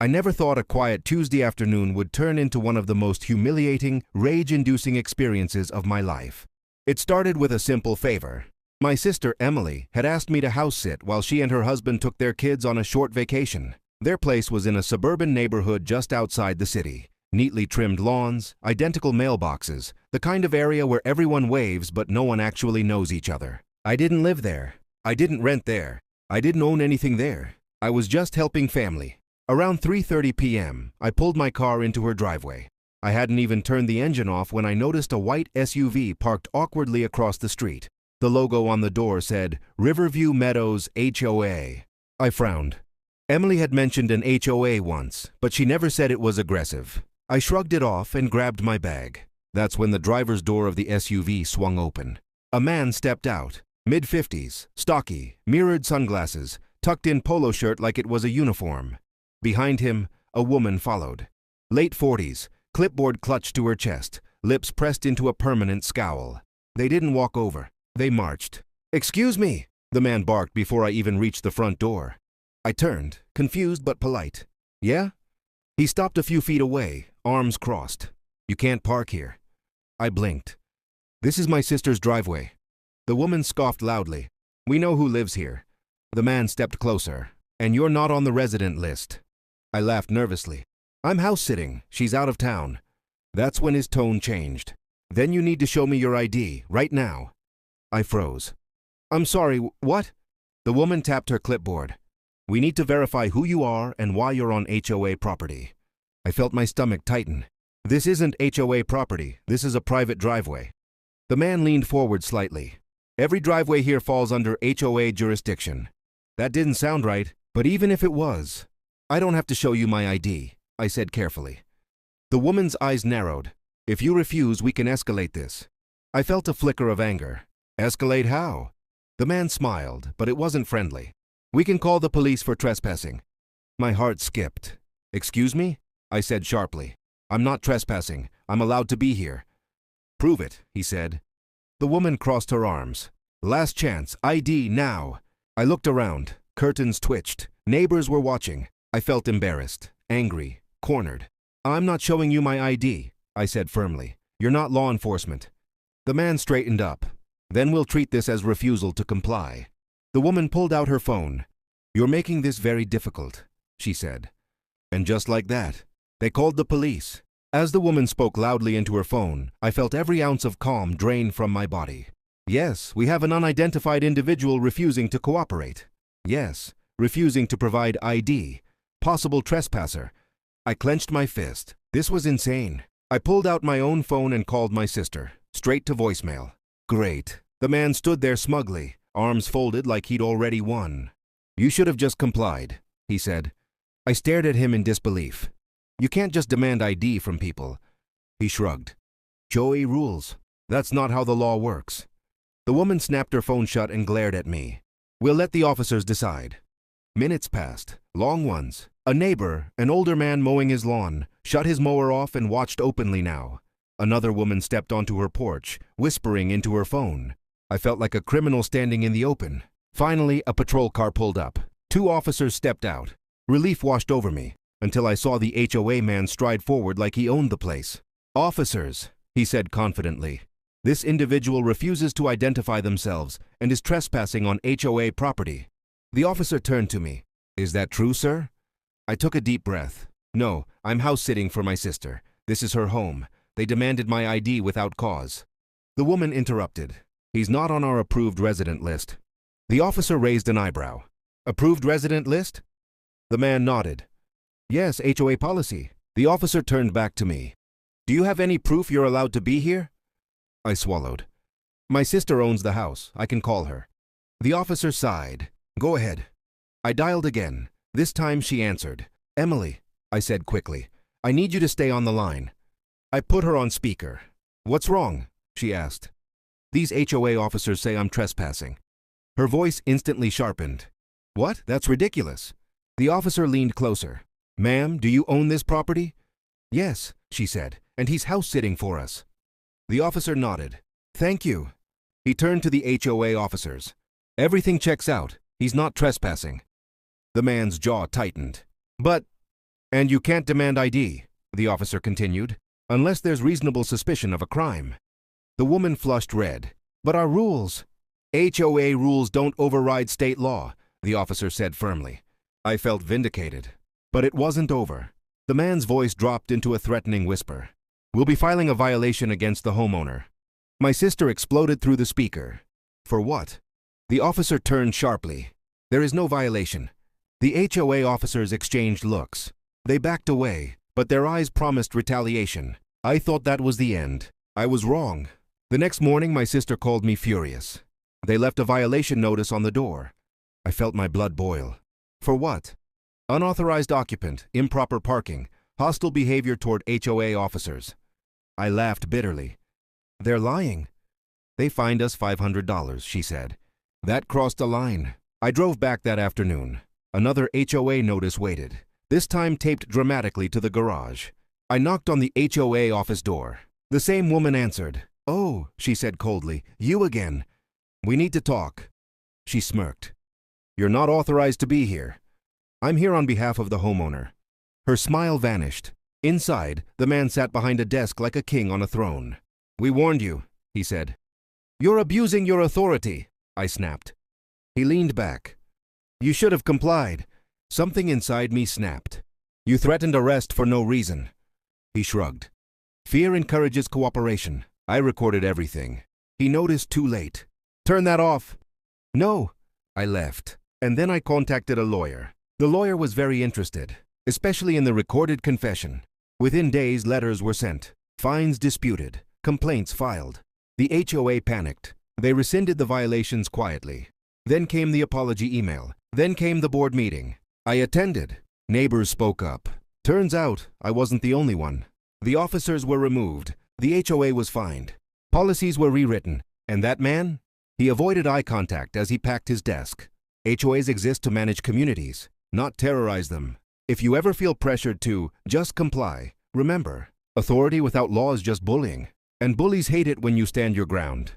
I never thought a quiet Tuesday afternoon would turn into one of the most humiliating, rage-inducing experiences of my life. It started with a simple favor. My sister, Emily, had asked me to house-sit while she and her husband took their kids on a short vacation. Their place was in a suburban neighborhood just outside the city. Neatly trimmed lawns, identical mailboxes, the kind of area where everyone waves but no one actually knows each other. I didn't live there. I didn't rent there. I didn't own anything there. I was just helping family. Around 3:30 p.m., I pulled my car into her driveway. I hadn't even turned the engine off when I noticed a white SUV parked awkwardly across the street. The logo on the door said, Riverview Meadows HOA. I frowned. Emily had mentioned an HOA once, but she never said it was aggressive. I shrugged it off and grabbed my bag. That's when the driver's door of the SUV swung open. A man stepped out, mid-50s, stocky, mirrored sunglasses, tucked-in polo shirt like it was a uniform. Behind him, a woman followed. Late 40s, clipboard clutched to her chest, lips pressed into a permanent scowl. They didn't walk over. They marched. "Excuse me," the man barked before I even reached the front door. I turned, confused but polite. "Yeah?" He stopped a few feet away, arms crossed. "You can't park here." I blinked. "This is my sister's driveway." The woman scoffed loudly. "We know who lives here." The man stepped closer. "And you're not on the resident list." I laughed nervously. "I'm house-sitting. She's out of town." That's when his tone changed. "Then you need to show me your ID, right now." I froze. "I'm sorry, what?" The woman tapped her clipboard. "We need to verify who you are and why you're on HOA property." I felt my stomach tighten. "This isn't HOA property. This is a private driveway." The man leaned forward slightly. "Every driveway here falls under HOA jurisdiction." That didn't sound right, but even if it was, "I don't have to show you my ID," I said carefully. The woman's eyes narrowed. "If you refuse, we can escalate this." I felt a flicker of anger. "Escalate how?" The man smiled, but it wasn't friendly. "We can call the police for trespassing." My heart skipped. "Excuse me?" I said sharply. "I'm not trespassing. I'm allowed to be here." "Prove it," he said. The woman crossed her arms. "Last chance, ID now." I looked around. Curtains twitched. Neighbors were watching. I felt embarrassed, angry, cornered. "I'm not showing you my ID," I said firmly. "You're not law enforcement." The man straightened up. "Then we'll treat this as refusal to comply." The woman pulled out her phone. "You're making this very difficult," she said. And just like that, they called the police. As the woman spoke loudly into her phone, I felt every ounce of calm drain from my body. "Yes, we have an unidentified individual refusing to cooperate. Yes, refusing to provide ID. Possible trespasser." I clenched my fist. This was insane. I pulled out my own phone and called my sister, straight to voicemail. Great. The man stood there smugly, arms folded like he'd already won. "You should have just complied," he said. I stared at him in disbelief. "You can't just demand ID from people." He shrugged. "HOA rules. That's not how the law works." The woman snapped her phone shut and glared at me. "We'll let the officers decide." Minutes passed, long ones. A neighbor, an older man mowing his lawn, shut his mower off and watched openly now. Another woman stepped onto her porch, whispering into her phone. I felt like a criminal standing in the open. Finally, a patrol car pulled up. 2 officers stepped out. Relief washed over me, until I saw the HOA man stride forward like he owned the place. "Officers," he said confidently. "This individual refuses to identify themselves and is trespassing on HOA property." The officer turned to me. "Is that true, sir?" I took a deep breath. "No, I'm house-sitting for my sister. This is her home. They demanded my ID without cause." The woman interrupted. "He's not on our approved resident list." The officer raised an eyebrow. "Approved resident list?" The man nodded. "Yes, HOA policy." The officer turned back to me. "Do you have any proof you're allowed to be here?" I swallowed. "My sister owns the house. I can call her." The officer sighed. "Go ahead." I dialed again. This time she answered. "Emily," I said quickly, "I need you to stay on the line." I put her on speaker. "What's wrong?" she asked. "These HOA officers say I'm trespassing." Her voice instantly sharpened. "What? That's ridiculous." The officer leaned closer. "Ma'am, do you own this property?" "Yes," she said, "and he's house-sitting for us." The officer nodded. "Thank you." He turned to the HOA officers. "Everything checks out. He's not trespassing." The man's jaw tightened. "But..." And you can't demand ID, the officer continued, unless there's reasonable suspicion of a crime. The woman flushed red. But our rules. HOA rules don't override state law, the officer said firmly. I felt vindicated. But it wasn't over. The man's voice dropped into a threatening whisper. We'll be filing a violation against the homeowner. My sister exploded through the speaker. For what? The officer turned sharply. There is no violation. The HOA officers exchanged looks. They backed away, but their eyes promised retaliation. I thought that was the end. I was wrong. The next morning, my sister called me furious. They left a violation notice on the door. I felt my blood boil. For what? Unauthorized occupant, improper parking, hostile behavior toward HOA officers. I laughed bitterly. They're lying. They fined us $500, she said. That crossed a line. I drove back that afternoon. Another HOA notice waited, this time taped dramatically to the garage. I knocked on the HOA office door. The same woman answered. Oh, she said coldly, you again. We need to talk. She smirked. You're not authorized to be here. I'm here on behalf of the homeowner. Her smile vanished. Inside, the man sat behind a desk like a king on a throne. We warned you, he said. You're abusing your authority, I snapped. He leaned back. You should have complied. Something inside me snapped. You threatened arrest for no reason. He shrugged. Fear encourages cooperation. I recorded everything. He noticed too late. Turn that off. No. I left. And then I contacted a lawyer. The lawyer was very interested, especially in the recorded confession. Within days, letters were sent, fines disputed, complaints filed. The HOA panicked. They rescinded the violations quietly. Then came the apology email. Then came the board meeting. I attended. Neighbors spoke up. Turns out, I wasn't the only one. The officers were removed. The HOA was fined. Policies were rewritten. And that man? He avoided eye contact as he packed his desk. HOAs exist to manage communities, not terrorize them. If you ever feel pressured to just comply, remember, authority without law is just bullying. And bullies hate it when you stand your ground.